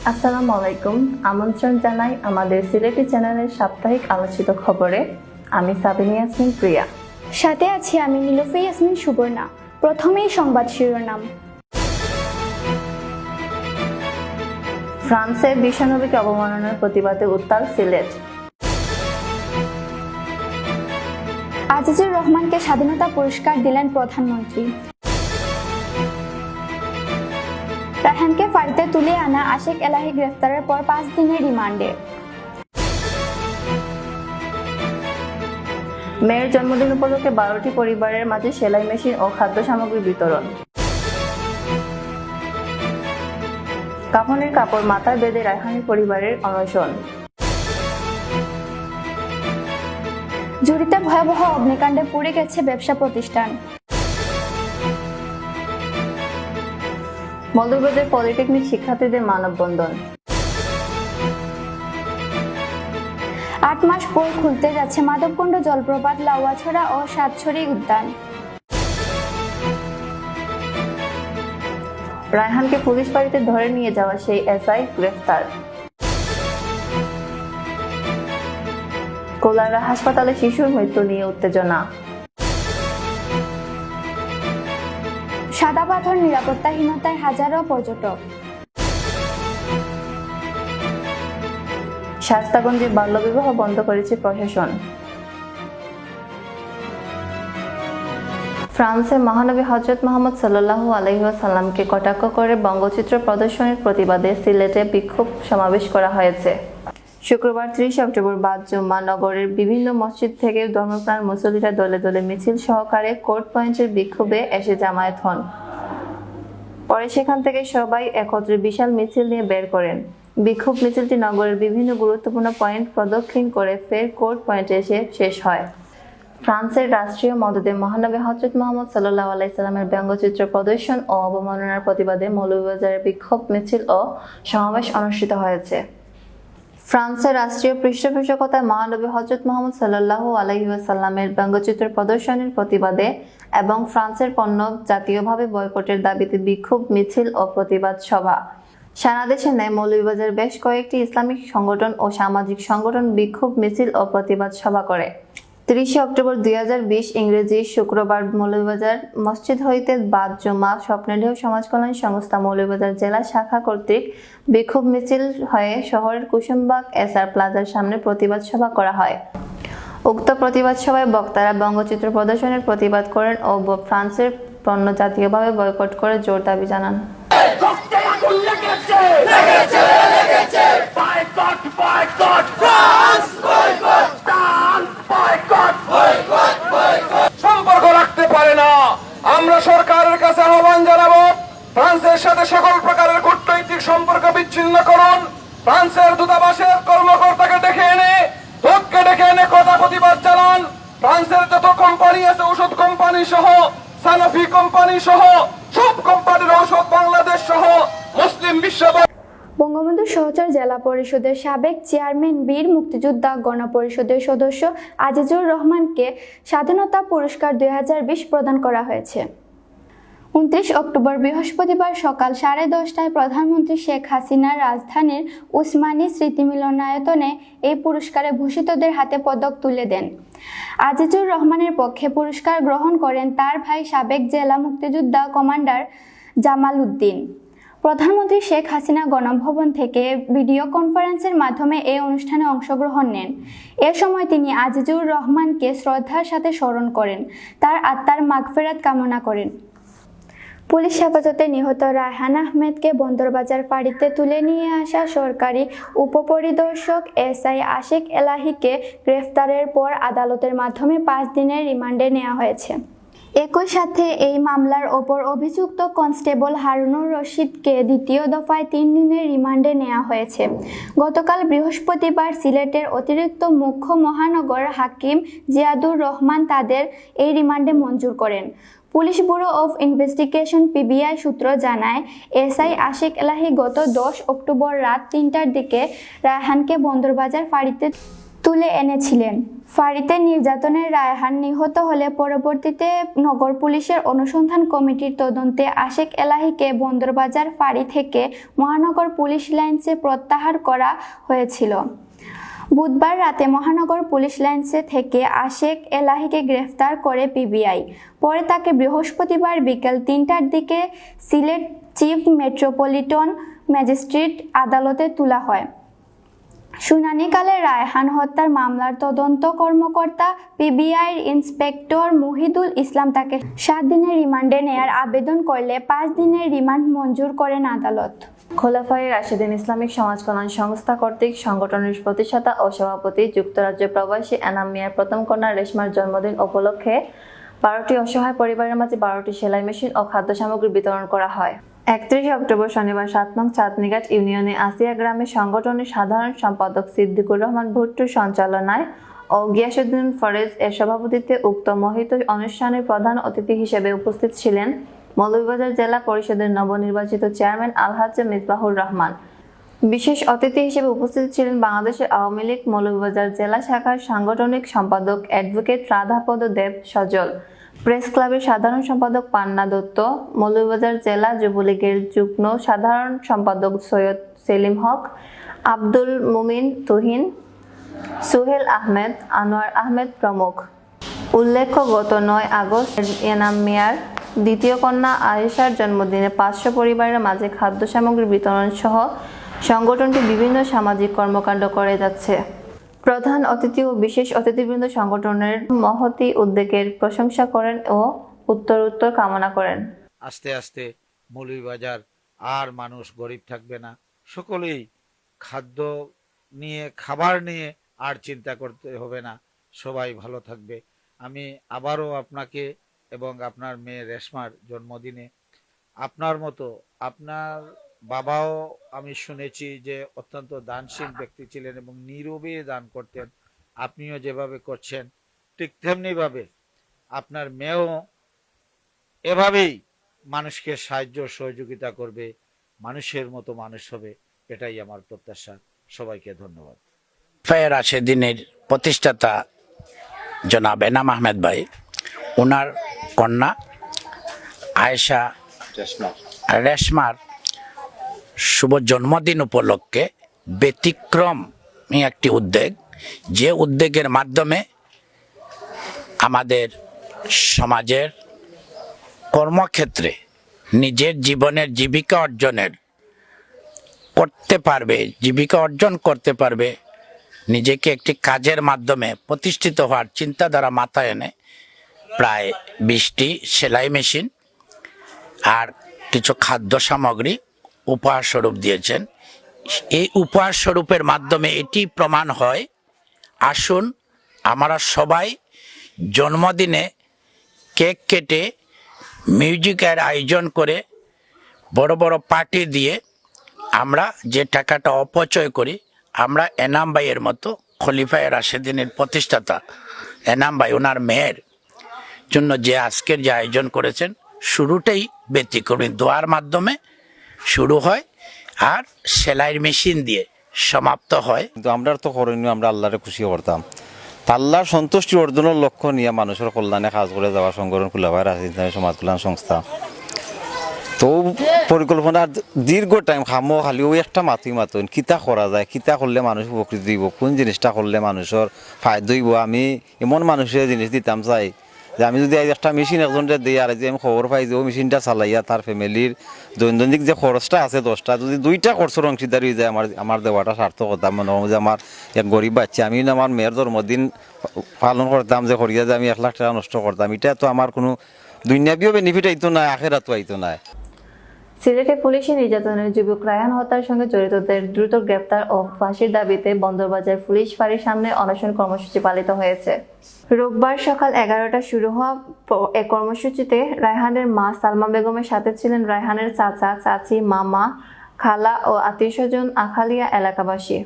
আসসালামু আলাইকুম। আমন্ত্রণ জানাই আমাদের সিলেটি চ্যানেলের সাপ্তাহিক আলোচিত খবরে। আমি সাবিনা ইয়াসমিন প্রিয়া, সাথে আছি আমি নীলুফা ইয়াসমিন সুবর্ণা। প্রথমেই সংবাদ শিরোনাম। ফ্রান্সে বিশ্বনবীকে অবমাননার প্রতিবাদে উত্তাল সিলেট। আজিজুর রহমানকে স্বাধীনতা পুরস্কার দিলেন প্রধানমন্ত্রী। রায়হানকে ফাঁড়িতে তুলে আনা আশিক এলাহি গ্রেফতারের পর 5 দিনের রিমান্ডে। মেয়ের জন্মদিন উপলক্ষে 12টি পরিবারের মাঝে সেলাই মেশিন ও খাদ্য সামগ্রী বিতরণ। কাফনের কাপড় মাথায় বেঁধে রায়হানের পরিবারের অনশন। জুড়িতে ভয়াবহ অগ্নিকাণ্ডে পুড়ে গেছে ব্যবসা প্রতিষ্ঠান। মৌলভীবাজার পলিটেকনিক শিক্ষার্থীদের মানববন্ধন। 8 মাস পর খুলতে যাচ্ছে মাধবকুণ্ড জলপ্রপাত, লাউয়াছড়া ও সাতছড়ি উদ্যান। রায়হানকে পুলিশ বাড়িতে ধরে নিয়ে যাওয়া সেই এসআই গ্রেফতার। কোলারা হাসপাতালে শিশুর মৃত্যু নিয়ে উত্তেজনা। সাদা পাথর নিরাপত্তাহীনতায় হাজারো পর্যটক। শাস্তাগঞ্জে বাল্যবিবাহ বন্ধ করেছে প্রশাসন। ফ্রান্সে মহানবী হযরত মুহাম্মদ সাল্লাল্লাহু আলাইহি ওয়াসাল্লামকে কটাক্ষ করে ব্যঙ্গচিত্র প্রদর্শনের প্রতিবাদে সিলেটে বিক্ষোভ সমাবেশ করা হয়েছে। শুক্রবার 30 অক্টোবর বাদ জুম্মা নগরের বিভিন্ন মসজিদ থেকে ধর্মপ্রাণ মুসল্লিরা দলে দলে মিছিল সহকারে কোর্ট পয়েন্টের বিক্ষোভে এসে জামায়াত হন। পরে সেখান থেকে সবাই একত্রে বিশাল মিছিল নিয়ে বের করেন। বিক্ষোভ মিছিলটি নগরের বিভিন্ন গুরুত্বপূর্ণ পয়েন্ট প্রদক্ষিণ করে ফের কোর্ট পয়েন্টে এসে শেষ হয়। ফ্রান্সের রাষ্ট্রীয় মদদে মহানবী হযরত মুহাম্মদ সাল্লাল্লাহু আলাইহি সাল্লামের ব্যঙ্গচিত্র প্রদর্শন ও অবমাননার প্রতিবাদে মৌলভীবাজারে বিক্ষোভ মিছিল ও সমাবেশ অনুষ্ঠিত হয়েছে। ফ্রান্সের রাষ্ট্রীয় পৃষ্ঠপোষকতায় মহানবী হযরত মুহাম্মদ সাল্লাল্লাহু আলাইহি ওয়াসাল্লামের ব্যঙ্গচিত্র প্রদর্শনের প্রতিবাদে এবং ফ্রান্সের পণ্য জাতীয়ভাবে বয়কটের দাবিতে বিক্ষোভ মিছিল ও প্রতিবাদ সভা। সারা দেশের ন্যায় মৌলভীবাজার বেশ কয়েকটি ইসলামিক সংগঠন ও সামাজিক সংগঠন বিক্ষোভ মিছিল ও প্রতিবাদ সভা করে। 30 অক্টোবর 2020 ইংরেজি শুক্রবার মৌলভীবাজার মসজিদ হইতে বাদ জুমা স্বপ্নের ঢেউ সমাজকল্যাণ সংস্থা মৌলভীবাজার জেলা শাখা কর্তৃক বিক্ষোভ মিছিল হয়ে শহরের কুসুমবাগ এসআর প্লাজার সামনে প্রতিবাদ সভা করা হয়। উক্ত প্রতিবাদ সভায় বক্তারা ব্যঙ্গচিত্র প্রদর্শনের প্রতিবাদ করেন ও ফ্রান্সের পণ্য জাতীয়ভাবে বয়কট করে জোর দাবি জানান। সম্পর্ক রাখতে পারে না। আমরা সরকারের কাছে আহ্বান জানাবো, ফ্রান্সের সাথে সকল প্রকারের কূটনৈতিক সম্পর্ক বিচ্ছিন্ন করুন। ফ্রান্সের দূতাবাসের কর্মকর্তাকে ডেকে এনে কথা প্রতিবাদ জানান। ফ্রান্সের যত কোম্পানি আছে, ঔষধ কোম্পানি সহ, সানোফি কোম্পানি সহ, সব কোম্পানির ঔষধ বাংলাদেশ সহ মুসলিম বিশ্ব বঙ্গবন্ধু সহচর জেলা পরিষদের সাবেক চেয়ারম্যান বীর মুক্তিযোদ্ধা গণপরিষদের সদস্য আজিজুর রহমানকে স্বাধীনতা পুরস্কার 2020 প্রদান করা হয়েছে। 29 অক্টোবর বৃহস্পতিবার সকাল 10:30টায় প্রধানমন্ত্রী শেখ হাসিনার রাজধানীর উসমানী স্মৃতি মিলনায়তনে এই পুরস্কারে ভূষিতদের হাতে পদক তুলে দেন। আজিজুর রহমানের পক্ষে পুরস্কার গ্রহণ করেন তার ভাই সাবেক জেলা মুক্তিযোদ্ধা কমান্ডার জামাল উদ্দিন। প্রধানমন্ত্রী শেখ হাসিনা গণভবন থেকে ভিডিও কনফারেন্সের মাধ্যমে এই অনুষ্ঠানে অংশগ্রহণ নেন। এ সময় তিনি আজিজুর রহমানকে শ্রদ্ধার সাথে স্মরণ করেন, তার আত্মার মাগফিরাত কামনা করেন। পুলিশ হেফাজতে নিহত রায়হান আহমেদকে বন্দরবাজার ফাঁড়িতে তুলে নিয়ে আসা সরকারি উপপরিদর্শক এসআই আশিক এলাহিকে গ্রেফতারের পর আদালতের মাধ্যমে 5 দিনের রিমান্ডে নেওয়া হয়েছে। একই সাথে এই মামলার ওপর অভিযুক্ত কনস্টেবল হারুনুর রশিদকে দ্বিতীয় দফায় 3 দিনের রিমান্ডে নেওয়া হয়েছে। গতকাল বৃহস্পতিবার সিলেটের অতিরিক্ত মুখ্য মহানগর হাকিম জিয়াদুর রহমান তাদের এই রিমান্ডে মঞ্জুর করেন। Police bureau of investigation PBI সূত্র জানায়, এসআই আশিক এলাহি গত 10 অক্টোবর রাত 3টার দিকে রায়হানকে বন্দরবাজার ফাঁড়িতে তুলে এনেছিলেন। ফাঁড়িতে নির্যাতনের রায়হান নিহত হলে পরবর্তীতে নগর পুলিশের অনুসন্ধান কমিটির তদন্তে আশেক এলাহিকে বন্দরবাজার ফাঁড়ি থেকে মহানগর পুলিশ লাইন্সে প্রত্যাহার করা হয়েছিল। বুধবার রাতে মহানগর পুলিশ লাইন্সে থেকে আশেক এলাহিকে গ্রেফতার করে পিবিআই। পরে তাকে বৃহস্পতিবার বিকেল 3টার দিকে সিলেট চিফ মেট্রোপলিটন ম্যাজিস্ট্রেট আদালতে তোলা হয়। শুনানিকালে রায়হান হত্যার মামলার তদন্ত কর্মকর্তা পিবিআইর ইন্সপেক্টর মুহিদুল ইসলাম তাকে 7 দিনের রিমান্ডে নেয়ার আবেদন করলে 5 দিনের রিমান্ড মঞ্জুর করেন আদালত। খোলাফায়ে রাশেদিন ইসলামিক সমাজ কল্যাণ সংস্থা কর্তৃক সংগঠনের প্রতিষ্ঠাতা ও সভাপতি যুক্তরাজ্য প্রবাসী এনাম মিয়ার প্রথম কন্যা রেশমার জন্মদিন উপলক্ষে 12টি অসহায় পরিবারের মাঝে 12টি সেলাই মেশিন ও খাদ্য সামগ্রী বিতরণ করা হয়। 31 অক্টোবর শনিবার 7 নং চাঁদনীঘাট ইউনিয়নে আসিয়া গ্রামে সংগঠনের সাধারণ সম্পাদক সিদ্দিকুর রহমান ভুট্টোর সঞ্চালনায় ও গিয়াসউদ্দিন ফরেজ এর সভাপতিত্বে উক্ত মহিত অনুষ্ঠানের প্রধান অতিথি হিসেবে উপস্থিত ছিলেন মৌলভীবাজার জেলা পরিষদের নবনির্বাচিত চেয়ারম্যান আলহাজ্জ মিসবাহুর রহমান। বিশেষ অতিথি হিসেবে উপস্থিত ছিলেন বাংলাদেশের আওয়ামী লীগ মৌলভীবাজার জেলা শাখার সাংগঠনিক সম্পাদক অ্যাডভোকেট রাধাপদ দেব সজল, প্রেস ক্লাবের সাধারণ সম্পাদক পান্না দত্ত, মৌলভীবাজার জেলা যুবলীগের যুগ্ম সাধারণ সম্পাদক সৈয়দ সেলিম হক, আব্দুল মুমিন তুহিন, সোহেল আহমেদ, আনোয়ার আহমেদ প্রমুখ। উল্লেখ্য, গত 9 আগস্ট এনাম মিয়ার দ্বিতীয় কন্যা আয়েশার জন্মদিনে 500 পরিবারের মাঝে খাদ্য সামগ্রী বিতরণ সহ সংগঠনটি বিভিন্ন সামাজিক কর্মকাণ্ড করে যাচ্ছে। প্রধান অতিথি ও বিশেষ অতিথিবৃন্দ সংগঠনের মহতী উদ্যোগের প্রশংসা করেন ও উত্তরোত্তর কামনা করেন। আস্তে আস্তে মৌলভীবাজার আর মানুষ গরিব থাকবে না, সকলেই খাদ্য নিয়ে খাবার নিয়ে আর চিন্তা করতে হবে না, সবাই ভালো থাকবে। আমি আবারও আপনাকে এবং আপনার মেয়ে রেশমার জন্মদিনে আপনার মতো, আপনার বাবাও আমি শুনেছি যে অত্যন্ত দানশীল ব্যক্তি ছিলেন এবং নীরবে দান করতেন, আপনিও যেভাবে করছেন ঠিক তেমনিভাবে আপনার মেয়েও এভাবেই মানুষকে সাহায্য সহযোগিতা করবে, মানুষের মতো মানুষ হবে, এটাই আমার প্রত্যাশা। সবাইকে ধন্যবাদ। ফায়ার রাশেদিনের প্রতিষ্ঠাতা জনাব এনাম আহমেদ ভাই, ওনার কন্যা আয়েশা রেশমার শুভ জন্মদিন উপলক্ষে ব্যতিক্রমী একটি উদ্যোগ, যে উদ্যোগের মাধ্যমে আমাদের সমাজের কর্মক্ষেত্রে নিজের জীবনের জীবিকা অর্জন করতে পারবে, নিজেকে একটি কাজের মাধ্যমে প্রতিষ্ঠিত হওয়ার চিন্তাধারা মাথায় এনে প্রায় 20টি সেলাই মেশিন আর কিছু খাদ্য সামগ্রী উপহার স্বরূপ দিয়েছেন। এই উপহার স্বরূপের মাধ্যমে এটি প্রমাণ হয়, আসুন আমরা সবাই জন্মদিনে কেক কেটে মিউজিকের আয়োজন করে বড় বড় পার্টি দিয়ে আমরা যে টাকাটা অপচয় করি, আমরা এনাম ভাইয়ের মতো খলিফায়ে রাশেদিনের প্রতিষ্ঠাতা এনাম ভাই ওনার মেয়ের জন্য যে আজকের যে আয়োজন করেছেন, শুরুটাই ব্যতিক্রমী, দোয়ার মাধ্যমে শুরু হয় আর সেলাইয়ের মেশিন দিয়ে সমাপ্ত হয়। কিন্তু আমরা তো করণীয়, আমরা আল্লাহরে খুশি করতাম, আল্লাহর সন্তুষ্টি অর্জনের লক্ষ্য নিয়ে মানুষের কল্যাণে কাজ করে যাওয়া সংগঠন খোলাফায়ে রাশেদিন সমাজকল্যাণ সংস্থা। তো পরিকল্পনা দীর্ঘ টাইম খামো খালি ওই একটা মাতুন কিতা করা যায়, কিতা করলে মানুষ উপকৃত হইব, কোন জিনিসটা করলে মানুষের ফায়দা হইব। আমি এমন মানুষের জিনিস দিতাম চাই যে আমি যদি একটা মেশিন একজনটা দিই আর যদি আমি খবর পাই যে ও মেশিনটা চালাইয়া তার ফ্যামিলির দৈনন্দিন যে খরচটা আছে 10টা, যদি 2টা খরচের অংশীদার হয়ে যায় আমার দেওয়াটা সার্থকতা। মনে হয় যে আমার এক গরিব বাচ্চা, আমি আমার মেয়ের জন্মদিন পালন করতাম যে করিয়া যে আমি 1 লাখ টাকা নষ্ট করতাম, এটা তো আমার কোনো দুনিয়াবিও বেনিফিট আইতো না, আখেরাতও আইতো না। সিলেটে পুলিশি নির্যাতনের যুবক রায়হান হত্যার সঙ্গে জড়িতদের দ্রুত গ্রেপ্তার ও ফাঁসির দাবিতে বন্দরবাজার পুলিশ ফাঁড়ির সামনে অনশন কর্মসূচি পালিত হয়েছে। রোববার সকাল 11টায় শুরু হওয়া এ কর্মসূচিতে রায়হানের মা সালমা বেগমের সাথে ছিলেন রায়হানের চাচা, চাচি, মামা, খালা ও আত্মীয়স্বজন, আখালিয়া এলাকাবাসী।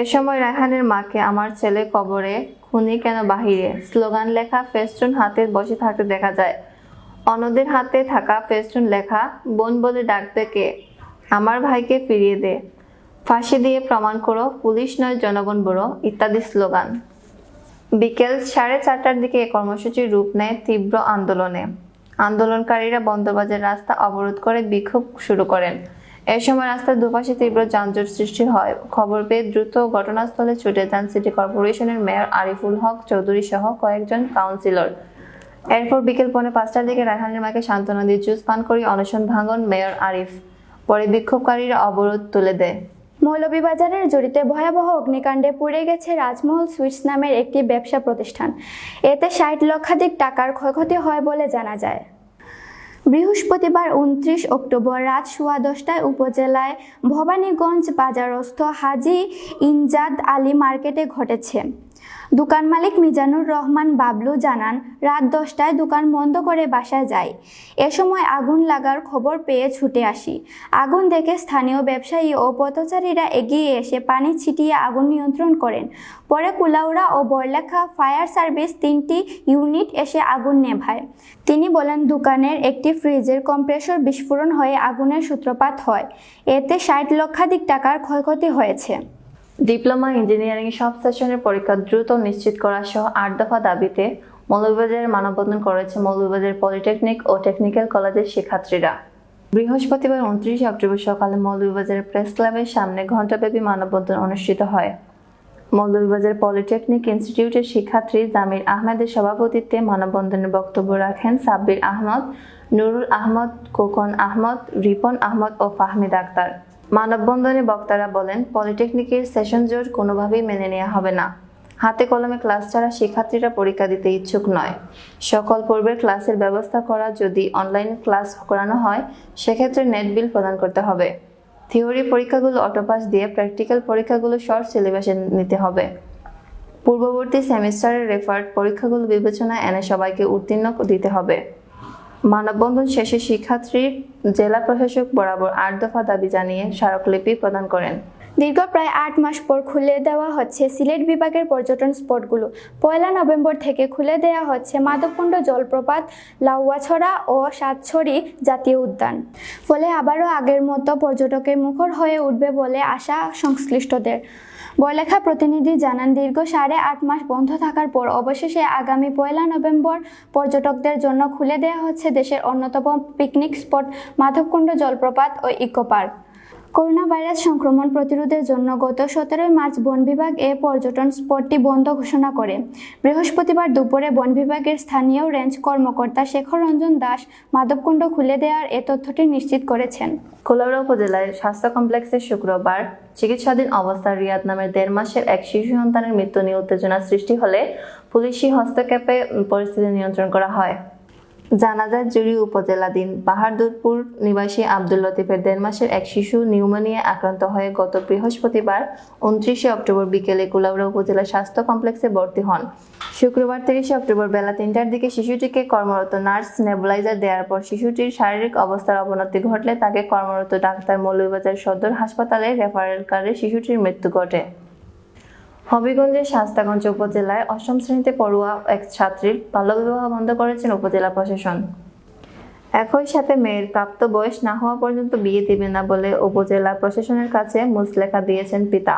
এ সময় রায়হানের মাকে আমার ছেলে কবরে, খুনি কেন বাহিরে স্লোগান লেখা ফেস্টুন হাতে বসে থাকতে দেখা যায়। অন্যদের হাতে থাকা ফেস্টুন লেখা বোন বলে ডাকবে কে, আমার ভাইকে ফিরিয়ে দে। ফাঁসি দিয়ে প্রমাণ করো, পুলিশ নয় জনগণ বড় ইত্যাদি স্লোগান। বিকেল 4:30টার দিকে এই কর্মসূচির রূপ নেয় তীব্র আন্দোলনে। আন্দোলনকারীরা বন্দরবাজার রাস্তা অবরোধ করে বিক্ষোভ শুরু করেন। এ সময় রাস্তার দুপাশে তীব্র যানজট সৃষ্টি হয়। খবর পেয়ে দ্রুত ঘটনাস্থলে ছুটে যান সিটি কর্পোরেশনের মেয়র আরিফুল হক চৌধুরী সহ কয়েকজন কাউন্সিলর। এরপর বিকেল 4:45টার দিকে রায়হানের মাকে সান্ত্বনা দিয়ে জুস পান করে অনশন ভাঙন মেয়র আরিফ। পরে বিক্ষোভকারীরা অবরোধ তুলে দেয়। মৌলভীবাজারের জড়িতে ভয়াবহ অগ্নিকাণ্ডে পুড়ে গেছে রাজমহল সুইটস নামের একটি ব্যবসা প্রতিষ্ঠান। এতে 60 লক্ষাধিক টাকার ক্ষয়ক্ষতি হয় বলে জানা যায়। বৃহস্পতিবার 29 অক্টোবর রাত 10:15টায় উপজেলায় ভবানীগঞ্জ বাজারস্থ হাজী ইনজাদ আলী মার্কেটে ঘটেছে। দোকান মালিক মিজানুর রহমান বাবলু জানান, রাত 10টায় দোকান বন্ধ করে বাসায় যাই। এ সময় আগুন লাগার খবর পেয়ে ছুটে আসি। আগুন দেখে স্থানীয় ব্যবসায়ী ও পথচারীরা এগিয়ে এসে পানি ছিটিয়ে আগুন নিয়ন্ত্রণ করেন। পরে কুলাউড়া ও বড়লেখা ফায়ার সার্ভিস 3টি ইউনিট এসে আগুন নেভায়। তিনি বলেন, দোকানের একটি ফ্রিজের কম্প্রেসর বিস্ফোরণ হয়ে আগুনের সূত্রপাত হয়। এতে 60 লক্ষাধিক টাকার ক্ষয়ক্ষতি হয়েছে। ডিপ্লোমা ইঞ্জিনিয়ারিং সব সেশনের পরীক্ষা দ্রুত নিশ্চিত করা সহ 8 দফা দাবিতে মৌলভীবাজারে মানববন্ধন করেছে মৌলভীবাজার পলিটেকনিক ও টেকনিক্যাল কলেজের শিক্ষার্থীরা। বৃহস্পতিবার 29 অক্টোবর সকালে মৌলভীবাজার প্রেস ক্লাবের সামনে ঘণ্টাব্যাপী মানববন্ধন অনুষ্ঠিত হয়। মৌলভীবাজার পলিটেকনিক ইনস্টিটিউটের শিক্ষার্থী জামির আহমেদের সভাপতিত্বে মানববন্ধনে বক্তব্য রাখেন সাব্বির আহমদ, নুরুল আহমদ, কোকন আহমদ, রিপন আহমদ ও ফাহমিদ আক্তার। মানববন্ধনে বক্তারা বলেন, পলিটেকনিকের সেশন জোট কোনোভাবেই মেনে নেওয়া হবে না। হাতে কলমে ক্লাস ছাড়া শিক্ষার্থীরা পরীক্ষা দিতে ইচ্ছুক নয়। সকল পূর্বের ক্লাসের ব্যবস্থা করা, যদি অনলাইন ক্লাস করানো হয় সেক্ষেত্রে নেট বিল প্রদান করতে হবে। থিওরি পরীক্ষাগুলো অটোপাস দিয়ে প্র্যাকটিক্যাল পরীক্ষাগুলো শর্ট সিলেবাসে নিতে হবে। পূর্ববর্তী সেমিস্টারের রেফার্ড পরীক্ষাগুলো বিবেচনায় এনে সবাইকে উত্তীর্ণ দিতে হবে। মানববন্ধন শেষে শিক্ষার্থী জেলা প্রশাসক বরাবর 8 দফা দাবি জানিয়ে স্মারকলিপি প্রদান করেন। দীর্ঘ প্রায় 8 মাস পর খুলে দেওয়া হচ্ছে সিলেট বিভাগের পর্যটন স্পটগুলো। 1 নভেম্বর থেকে খুলে দেওয়া হচ্ছে মাধবকুণ্ড জলপ্রপাত, লাউয়াছড়া ও সাতছড়ি জাতীয় উদ্যান। ফলে আবারও আগের মতো পর্যটকের মুখর হয়ে উঠবে বলে আশা সংশ্লিষ্টদের। বড়লেখা প্রতিনিধি জানান, দীর্ঘ 8.5 মাস বন্ধ থাকার পর অবশেষে আগামী 1 নভেম্বর পর্যটকদের জন্য খুলে দেওয়া হচ্ছে দেশের অন্যতম পিকনিক স্পট মাধবকুণ্ড জলপ্রপাত ও ইকো পার্ক। করোনা ভাইরাস সংক্রমণ প্রতিরোধের জন্য গত 17 মার্চ বন বিভাগ এ পর্যটন স্পটটি বন্ধ ঘোষণা করে। বৃহস্পতিবার দুপুরে বন বিভাগের স্থানীয় রেঞ্জ কর্মকর্তা শেখর রঞ্জন দাস মাধবকুণ্ড খুলে দেওয়ার এ তথ্যটি নিশ্চিত করেছেন। কুলাউড়া উপজেলার স্বাস্থ্য কমপ্লেক্সে শুক্রবার চিকিৎসাধীন অবস্থায় রিয়াদ নামের 1.5 মাসের এক শিশু সন্তানের মৃত্যু নিয়ে উত্তেজনা সৃষ্টি হলে পুলিশি হস্তক্ষেপে পরিস্থিতি নিয়ন্ত্রণ করা হয়। জানা যায়, জুড়ি উপজেলাধীন বাহাদুরপুর নিবাসী আব্দুল লতিফের 1.5 মাসের এক শিশু নিউমোনিয়ায় আক্রান্ত হয়ে গত বৃহস্পতিবার 29 অক্টোবর বিকেলে কুলাউড়া উপজেলা স্বাস্থ্য কমপ্লেক্সে ভর্তি হন। শুক্রবার 30 অক্টোবর বেলা 3টার দিকে শিশুটিকে কর্মরত নার্স নেবুলাইজার দেওয়ার পর শিশুটির শারীরিক অবস্থার অবনতি ঘটলে তাকে কর্মরত ডাক্তার মৌলভীবাজার সদর হাসপাতালে রেফারেল করে শিশুটির মৃত্যু ঘটে। হবিগঞ্জের শাস্তাগঞ্জ উপজেলায় 8ম শ্রেণীতে পড়ুয়া এক ছাত্রীর বাল্যবিবাহ বন্ধ করেছেন উপজেলা প্রশাসন। একই সাথে মেয়ের প্রাপ্ত বয়স না হওয়া পর্যন্ত বিয়ে দিবে না বলে উপজেলা প্রশাসনের কাছে মুচলেখা দিয়েছেন পিতা।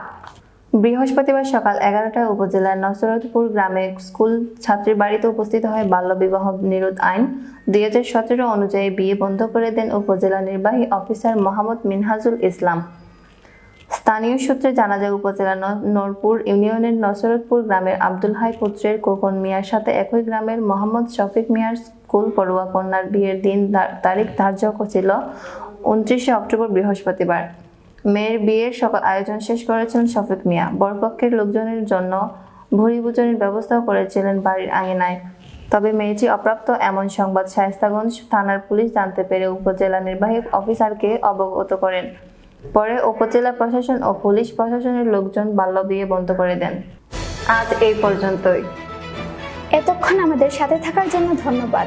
বৃহস্পতিবার সকাল 11টায় উপজেলার নসরতপুর গ্রামে স্কুল ছাত্রীর বাড়িতে উপস্থিত হয় বাল্যবিবাহ নিরোধ আইন 2017 অনুযায়ী বিয়ে বন্ধ করে দেন উপজেলা নির্বাহী অফিসার মোহাম্মদ মিনহাজুল ইসলাম। স্থানীয় সূত্রে জানা যায়, উপজেলার নরপুর ইউনিয়নের নসরতপুর গ্রামের আব্দুল হাই পুত্রের কোকন মিয়ার সাথে একই গ্রামের মোহাম্মদ শফিক মিয়ার স্কুল পড়ুয়া কন্যার বিয়ের দিন তারিখ ধার্য ছিল 29 অক্টোবর বৃহস্পতিবার। মেয়ের বিয়ের সকল আয়োজন শেষ করেছিলেন শফিক মিয়া। বরপক্ষের লোকজনের জন্য ভুরিভোজনের ব্যবস্থাও করেছিলেন বাড়ির আঙিনায়। তবে মেয়েটি অপ্রাপ্ত এমন সংবাদ শায়েস্তাগঞ্জ থানার পুলিশ জানতে পেরে উপজেলা নির্বাহী অফিসারকে অবগত করেন। পরে উপজেলা প্রশাসন ও পুলিশ প্রশাসনের লোকজন বাল্য বিয়ে বন্ধ করে দেন। আজ এই পর্যন্তই। এতক্ষণ আমাদের সাথে থাকার জন্য ধন্যবাদ।